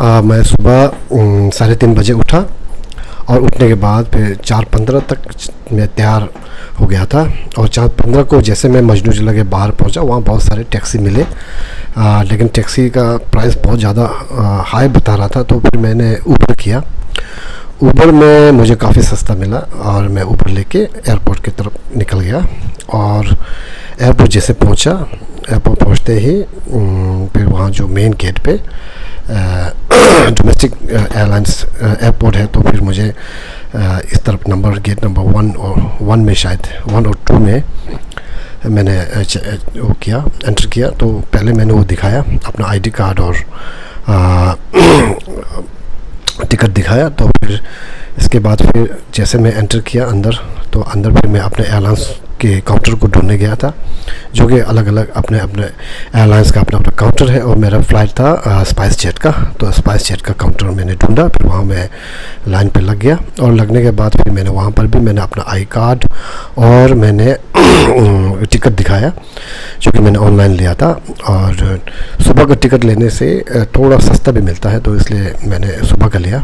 मैं सुबह 3:30 बजे उठा और उठने के बाद फिर 4:15 तक मैं तैयार हो गया था। और 4:15 को जैसे मैं मजनू ज़िला के बाहर पहुंचा, वहाँ बहुत सारे टैक्सी मिले, लेकिन टैक्सी का प्राइस बहुत ज़्यादा हाई बता रहा था। तो फिर मैंने ऊबर किया। ऊबर में मुझे काफ़ी सस्ता मिला और मैं ऊबर लेके एयरपोर्ट की तरफ निकल गया। और एयरपोर्ट जैसे पहुंचा, एयरपोर्ट पहुंचते ही फिर वहाँ जो मेन गेट पे डोमेस्टिक एयरलाइंस एयरपोर्ट है, तो फिर मुझे इस तरफ गेट नंबर 1 और 1 में, शायद 1 और 2 में मैंने वो किया, एंटर किया। तो पहले मैंने वो दिखाया अपना आईडी कार्ड और टिकट दिखाया। तो फिर इसके बाद फिर जैसे मैं एंटर किया अंदर, तो अंदर फिर मैं अपने एयरलाइंस के काउंटर को ढूंढने गया था, जो कि अलग अलग अपने अपने एयरलाइंस का अपना अपना काउंटर है। और मेरा फ़्लाइट था स्पाइस जेट का, तो स्पाइस जेट का काउंटर मैंने ढूंढा। फिर वहाँ मैं लाइन पे लग गया और लगने के बाद फिर मैंने वहाँ पर भी मैंने अपना आई कार्ड और मैंने टिकट दिखाया, जो कि मैंने ऑनलाइन लिया था। और सुबह का टिकट लेने से थोड़ा सस्ता भी मिलता है, तो इसलिए मैंने सुबह का लिया।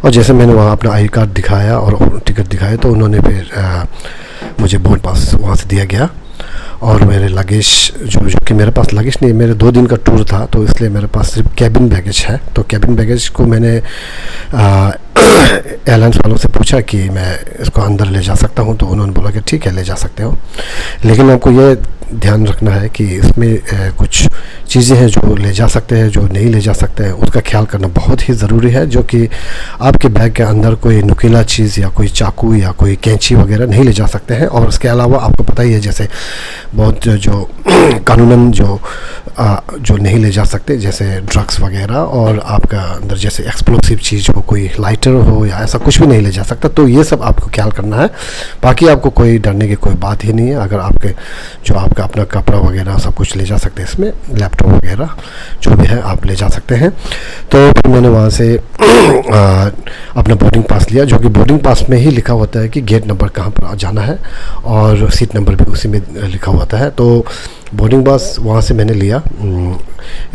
और जैसे मैंने वहाँ अपना आई कार्ड दिखाया और टिकट दिखाया, तो उन्होंने फिर मुझे बोर्ड पास वहाँ से दिया गया। और मेरे लगेज जो कि मेरे पास लगेज नहीं, मेरे 2 दिन का टूर था, तो इसलिए मेरे पास सिर्फ कैबिन बैगेज है। तो कैबिन बैगेज को मैंने एयरलाइंस वालों से पूछा कि मैं इसको अंदर ले जा सकता हूँ, तो उन्होंने बोला कि ठीक है, ले जा सकते हो, लेकिन आपको ये ध्यान रखना है कि इसमें कुछ चीज़ें हैं जो ले जा सकते हैं, जो नहीं ले जा सकते हैं, उसका ख्याल करना बहुत ही ज़रूरी है। जो कि आपके बैग के अंदर कोई नुकीला चीज़ या कोई चाकू या कोई कैंची वगैरह नहीं ले जा सकते हैं। और उसके अलावा आपको पता ही है, जैसे बहुत जो कानूनन जो नहीं ले जा सकते, जैसे ड्रग्स वगैरह, और आपका अंदर जैसे एक्सप्लोसिव चीज़ हो, कोई लाइटर हो या ऐसा कुछ भी नहीं ले जा सकता। तो ये सब आपको ख्याल करना है। बाकी आपको कोई डरने की कोई बात ही नहीं है। अगर आपका अपना कपड़ा वगैरह सब कुछ ले जा सकते हैं, इसमें लैपटॉप वगैरह जो भी है आप ले जा सकते हैं। तो फिर मैंने वहाँ से अपना बोर्डिंग पास लिया, जो कि बोर्डिंग पास में ही लिखा होता है कि गेट नंबर कहाँ पर जाना है और सीट नंबर भी उसी में लिखा होता है। तो बोर्डिंग पास वहाँ से मैंने लिया,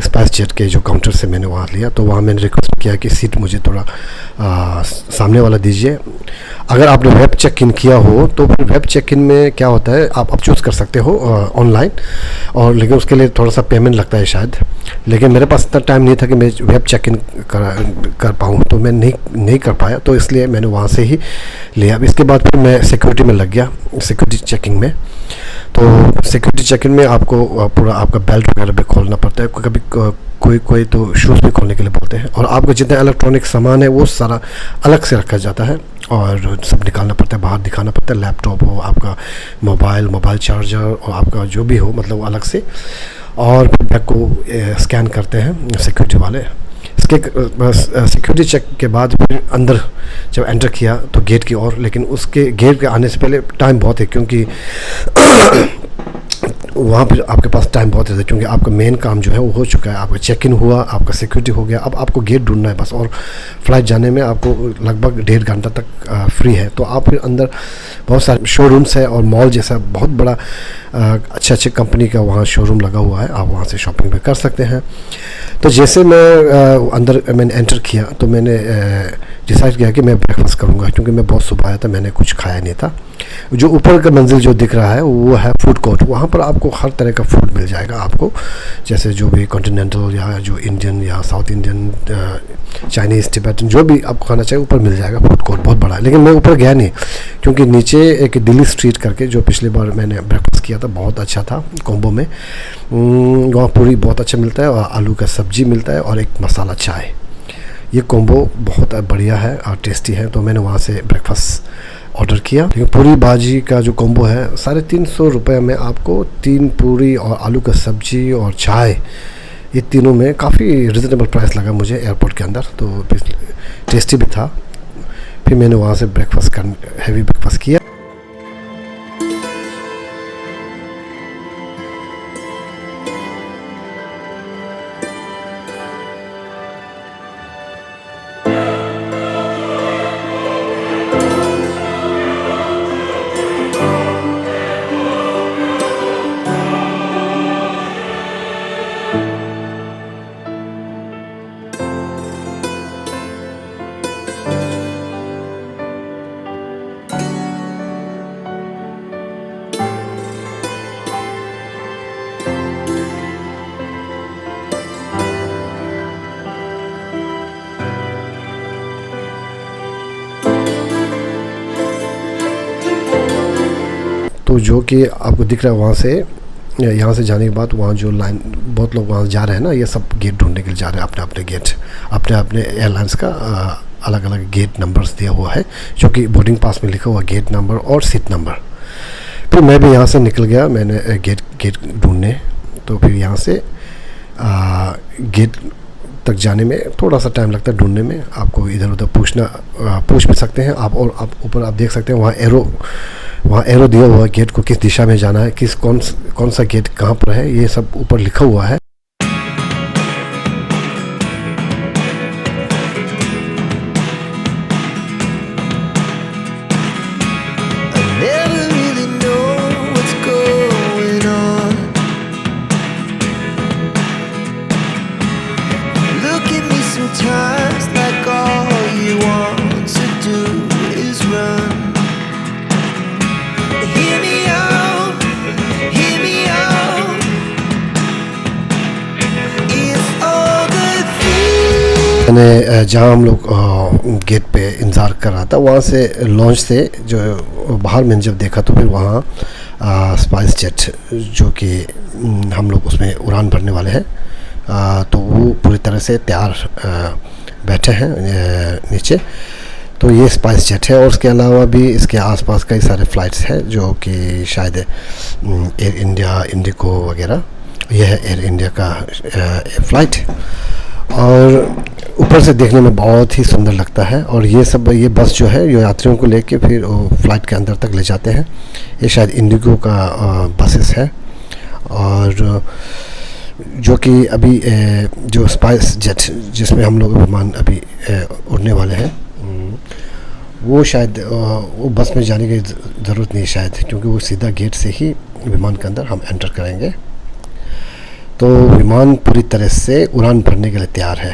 स्पाइस जेट के जो काउंटर से मैंने वहाँ लिया। तो वहाँ मैंने रिक्वेस्ट किया कि सीट मुझे थोड़ा सामने वाला दीजिए। अगर आपने वेब चेक इन किया हो, तो फिर वेब चेक इन में क्या होता है, आप चूज़ कर सकते हो ऑनलाइन, और लेकिन उसके लिए थोड़ा सा पेमेंट लगता है शायद। लेकिन मेरे पास इतना टाइम नहीं था कि मैं वेब चेक इन कर पाऊँ, तो मैं नहीं कर पाया, तो इसलिए मैंने वहाँ से ही लिया। अब इसके बाद फिर मैं सिक्योरिटी में लग गया, सिक्योरिटी चेकिंग में। तो सिक्योरिटी चेकिंग में आपको पूरा आपका बेल्ट वगैरह भी खोलना पड़ता है, कभी कोई तो शूज़ भी खोलने के लिए बोलते हैं। और आपका जितना इलेक्ट्रॉनिक सामान है वो सारा अलग से रखा जाता है और सब निकालना पड़ता है, बाहर दिखाना पड़ता है। लैपटॉप हो, आपका मोबाइल चार्जर और आपका जो भी हो, मतलब अलग से। और बैग को स्कैन करते हैं सिक्योरिटी वाले। इसके सिक्योरिटी चेक के बाद फिर अंदर जब एंटर किया तो गेट की ओर, लेकिन उसके गेट के आने से पहले टाइम बहुत है, क्योंकि वहाँ पर आपके पास टाइम बहुत है, क्योंकि आपका मेन काम जो है वो हो चुका है। आपका चेक इन हुआ, आपका सिक्योरिटी हो गया, अब आपको गेट ढूंढना है बस। और फ्लाइट जाने में आपको लगभग 1.5 घंटा तक फ्री है। तो आप फिर अंदर बहुत सारे शोरूम्स है और मॉल जैसा बहुत बड़ा अच्छे कंपनी का वहाँ शोरूम लगा हुआ है, आप वहाँ से शॉपिंग भी कर सकते हैं। तो जैसे मैंने एंटर किया, तो मैंने डिसाइड किया कि मैं ब्रेकफास्ट करूँगा, क्योंकि मैं बहुत सुबह आया था, मैंने कुछ खाया नहीं था। जो ऊपर का मंजिल जो दिख रहा है वो है फूड कोर्ट। वहाँ पर आपको हर तरह का फूड मिल जाएगा आपको, जैसे जो भी कॉन्टिनेंटल या जो इंडियन या साउथ इंडियन, चाइनीज़, तिब्बतन, जो भी आपको खाना चाहिए ऊपर मिल जाएगा। फूड कोर्ट बहुत बड़ा है, लेकिन मैं ऊपर गया नहीं, क्योंकि नीचे एक दिल्ली स्ट्रीट करके, जो पिछली बार मैंने ब्रेकफास्ट किया था, बहुत अच्छा था कॉम्बो में। वहाँ पूरी बहुत अच्छा मिलता है और आलू का सब्जी मिलता है और एक मसाला चाय। ये कॉम्बो बहुत बढ़िया है और टेस्टी है। तो मैंने वहाँ से ब्रेकफास्ट ऑर्डर किया। लेकिन पूरी भाजी का जो कॉम्बो है 350 रुपये में आपको 3 पूरी और आलू का सब्जी और चाय, ये तीनों में काफ़ी रिजनेबल प्राइस लगा मुझे एयरपोर्ट के अंदर। तो टेस्टी भी था। फिर मैंने वहाँ से हैवी ब्रेकफास्ट किया। तो जो कि आपको दिख रहा है वहाँ से, यहाँ से जाने के बाद वहाँ जो लाइन, बहुत लोग वहाँ जा रहे हैं ना, ये सब गेट ढूंढने के लिए जा रहे हैं, अपने अपने गेट, अपने अपने एयरलाइंस का अलग अलग गेट नंबर्स दिया हुआ है, जो कि बोर्डिंग पास में लिखा हुआ गेट नंबर और सीट नंबर। फिर मैं भी यहाँ से निकल गया, मैंने गेट ढूंढने। तो फिर यहाँ से गेट तक जाने में थोड़ा सा टाइम लगता है, ढूंढने में। आपको इधर उधर पूछ भी सकते हैं आप, और आप ऊपर आप देख सकते हैं वहाँ एरो दिया हुआ है, गेट को किस दिशा में जाना है, कौन सा गेट कहाँ पर है, ये सब ऊपर लिखा हुआ है। Sometimes like all you want to do is run. Hear me out, hear me out. It's all the things. मैंने जहाँ हम लोग गेट पे इंतज़ार कर रहा था, वहाँ से लॉन्च से जो बाहर मैंने जब देखा तो फिर वहाँ स्पाइस जेट, जो कि हम लोग उसमें उड़ान भरने वाले हैं, तो वो पूरी तरह से तैयार बैठे हैं नीचे। तो ये स्पाइस जेट है, और उसके अलावा भी इसके आसपास कई सारे फ़्लाइट्स हैं, जो कि शायद एयर इंडिया, इंडिगो वगैरह। यह है एयर इंडिया का फ़्लाइट, और ऊपर से देखने में बहुत ही सुंदर लगता है। और ये बस जो है, ये यात्रियों को लेके फिर फ़्लाइट के अंदर तक ले जाते हैं। ये शायद इंडिगो का बसेस है, और जो कि अभी जो स्पाइस जेट जिसमें हम लोग विमान अभी उड़ने वाले हैं, वो शायद वो बस में जाने की ज़रूरत नहीं शायद, क्योंकि वो सीधा गेट से ही विमान के अंदर हम एंटर करेंगे। तो विमान पूरी तरह से उड़ान भरने के लिए तैयार है,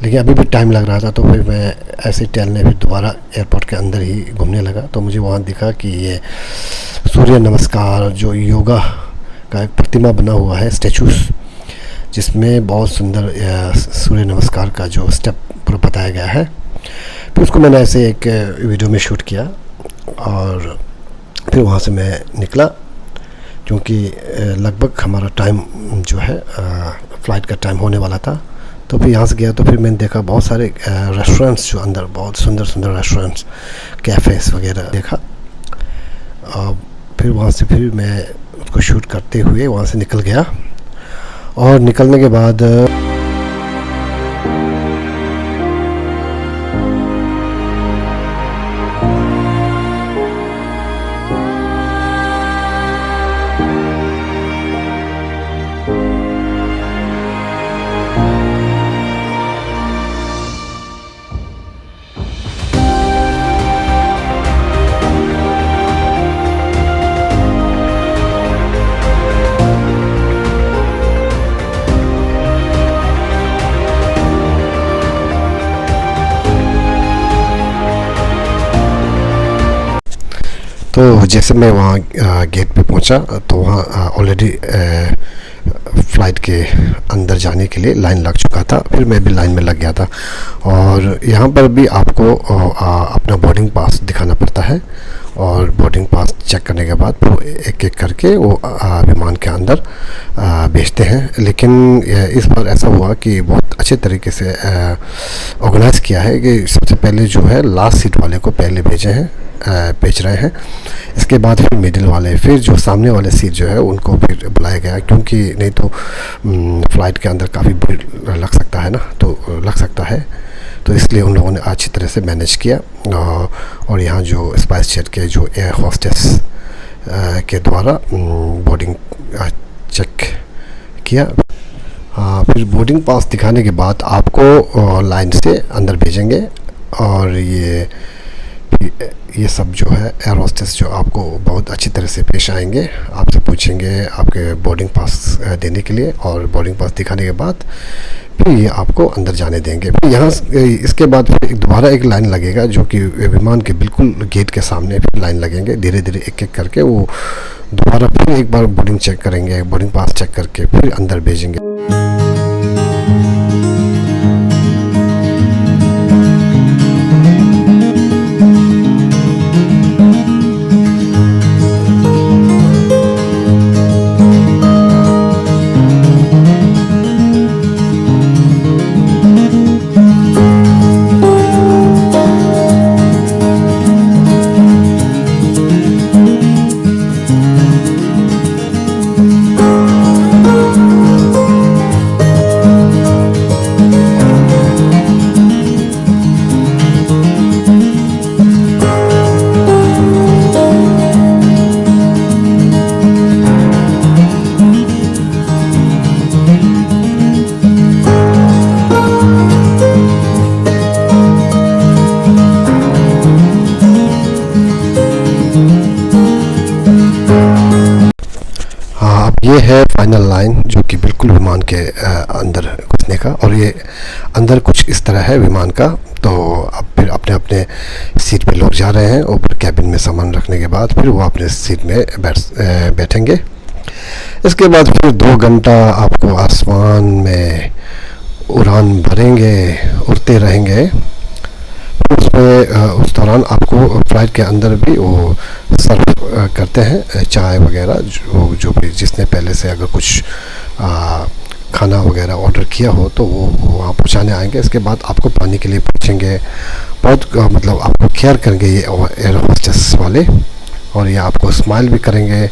लेकिन अभी भी टाइम लग रहा था। तो फिर मैं ऐसे टहलने फिर दोबारा एयरपोर्ट के अंदर ही घूमने लगा। तो मुझे वहाँ दिखा कि ये सूर्य नमस्कार, जो योगा का एक प्रतिमा बना हुआ है, स्टैचूस, जिसमें बहुत सुंदर सूर्य नमस्कार का जो स्टेप पूरा बताया गया है। फिर उसको मैंने ऐसे एक वीडियो में शूट किया, और फिर वहाँ से मैं निकला, क्योंकि लगभग हमारा टाइम जो है फ़्लाइट का टाइम होने वाला था। तो फिर यहाँ से गया, तो फिर मैंने देखा बहुत सारे रेस्टोरेंट्स, जो अंदर बहुत सुंदर सुंदर रेस्टोरेंट्स, कैफ़ेज़ वगैरह देखा। फिर वहाँ से फिर मैं उसको शूट करते हुए वहाँ से निकल गया, और निकलने के बाद तो जैसे मैं वहाँ गेट पे पहुँचा, तो वहाँ ऑलरेडी फ़्लाइट के अंदर जाने के लिए लाइन लग चुका था। फिर मैं भी लाइन में लग गया था, और यहाँ पर भी आपको अपना बोर्डिंग पास दिखाना पड़ता है, और बोर्डिंग पास चेक करने के बाद वो एक एक करके वो विमान के अंदर भेजते हैं। लेकिन इस बार ऐसा हुआ कि बहुत अच्छे तरीके से ऑर्गेनाइज़ किया है कि सबसे पहले जो है लास्ट सीट वाले को पहले भेज रहे हैं, इसके बाद फिर मिडिल वाले, फिर जो सामने वाले सीट जो है उनको फिर बुलाया गया, क्योंकि नहीं तो फ़्लाइट के अंदर काफ़ी भीड़ लग सकता है ना, तो लग सकता है। तो इसलिए उन लोगों ने अच्छी तरह से मैनेज किया, और यहाँ जो स्पाइस जेट के जो एयर होस्टेस के द्वारा बोर्डिंग चेक किया। फिर बोर्डिंग पास दिखाने के बाद आपको लाइन से अंदर भेजेंगे, और ये सब जो है एयर होस्टेस जो आपको बहुत अच्छी तरह से पेश आएंगे, आपसे पूछेंगे आपके बोर्डिंग पास देने के लिए, और बोर्डिंग पास दिखाने के बाद फिर ये आपको अंदर जाने देंगे। फिर यहाँ इसके बाद फिर दोबारा एक लाइन लगेगा, जो कि विमान के बिल्कुल गेट के सामने फिर लाइन लगेंगे, धीरे धीरे एक एक करके वो दोबारा फिर एक बार बोर्डिंग चेक करेंगे, बोर्डिंग पास चेक करके फिर अंदर भेजेंगे। ये है फाइनल लाइन जो कि बिल्कुल विमान के अंदर घुसने का, और ये अंदर कुछ इस तरह है विमान का। तो अब फिर अपने अपने सीट पे लोग जा रहे हैं, ऊपर कैबिन में सामान रखने के बाद फिर वो अपने सीट में बैठेंगे। इसके बाद फिर 2 घंटा आपको आसमान में उड़ान भरेंगे, उड़ते रहेंगे। उसमें उस दौरान आपको फ्लाइट के अंदर भी वो सर्व करते हैं चाय वगैरह, जो भी जिसने पहले से अगर कुछ खाना वगैरह ऑर्डर किया हो तो वो वहाँ पहुँचाने आएंगे। इसके बाद आपको पानी के लिए पूछेंगे, बहुत मतलब आपको केयर करेंगे ये एयर होस्टेस वाले, और ये आपको स्माइल भी करेंगे,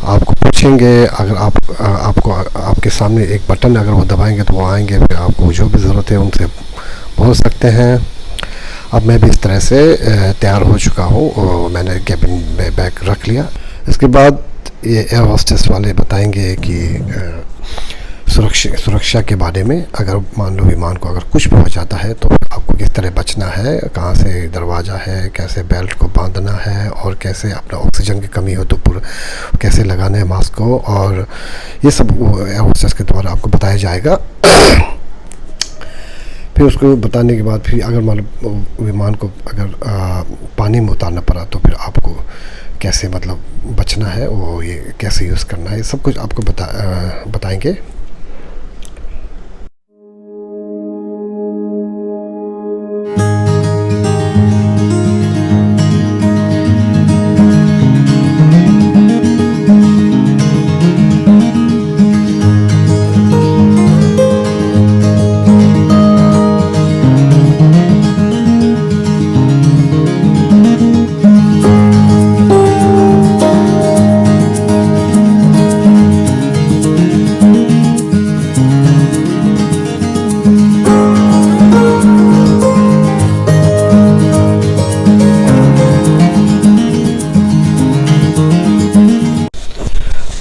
आपको पूछेंगे अगर आपको आपके सामने एक बटन अगर वो दबाएंगे तो वो आएंगे, फिर आपको जो भी ज़रूरत है उनसे बोल सकते हैं। अब मैं भी इस तरह से तैयार हो चुका हूँ और मैंने कैबिन में बैग रख लिया। इसके बाद ये एयर होस्टेस वाले बताएंगे कि सुरक्षा के बारे में, अगर मान लो विमान को अगर कुछ भी हो जाता है तो आपको किस तरह बचना है, कहाँ से दरवाज़ा है, कैसे बेल्ट को बांधना है, और कैसे अपना ऑक्सीजन की कमी हो तो पूरा कैसे लगाना है मास्क को, और ये सब एयर होस्टेस के द्वारा आपको बताया जाएगा। फिर उसको बताने के बाद फिर अगर मान लो विमान को अगर पानी में उतारना पड़ा तो फिर आपको कैसे मतलब बचना है, वो ये कैसे यूज़ करना है, ये सब कुछ आपको बताएंगे।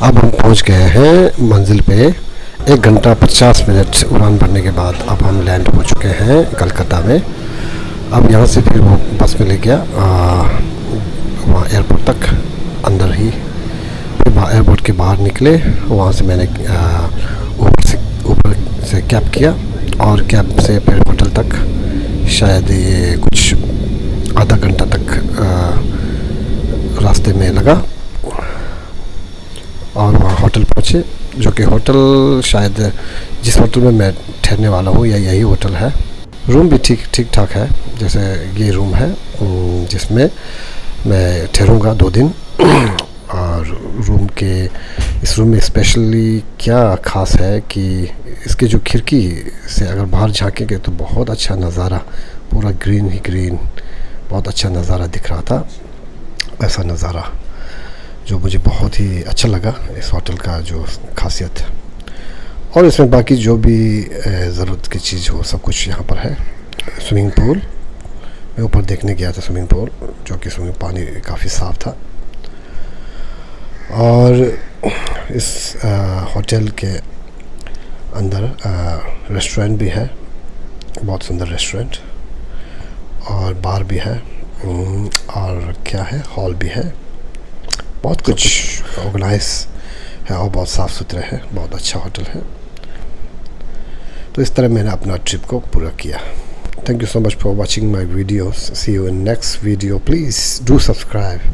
अब हम पहुंच गए हैं मंजिल पे। 1 घंटा 50 मिनट उड़ान भरने के बाद अब हम लैंड हो चुके हैं कलकत्ता में। अब यहाँ से फिर वो बस में ले गया वहाँ एयरपोर्ट तक, अंदर ही। फिर एयरपोर्ट के बाहर निकले, वहाँ से मैंने ऊपर से कैब किया, और कैब से फिर होटल तक शायद ये कुछ आधा घंटा तक रास्ते में लगा, और वहाँ होटल पहुँचे, जो कि होटल शायद जिस होटल में मैं ठहरने वाला हूँ या यही होटल है। रूम भी ठीक ठाक है, जैसे ये रूम है जिसमें मैं ठहरूंगा 2 दिन। और इस रूम में स्पेशली क्या ख़ास है कि इसके जो खिड़की से अगर बाहर झांकेंगे तो बहुत अच्छा नज़ारा, पूरा ग्रीन ही ग्रीन, बहुत अच्छा नज़ारा दिख रहा था। ऐसा नज़ारा जो मुझे बहुत ही अच्छा लगा इस होटल का जो खासियत है। और इसमें बाकी जो भी ज़रूरत की चीज़ हो सब कुछ यहाँ पर है। स्विमिंग पूल, मैं ऊपर देखने गया था स्विमिंग पूल, जो कि स्विमिंग पानी काफ़ी साफ़ था। और इस होटल के अंदर रेस्टोरेंट भी है, बहुत सुंदर रेस्टोरेंट, और बार भी है, और क्या है, हॉल भी है, बहुत कुछ ऑर्गेनाइज है और बहुत साफ़ सुथरा है, बहुत अच्छा होटल है। तो इस तरह मैंने अपना ट्रिप को पूरा किया। Thank you so much for watching my videos. See you in next video. Please do subscribe.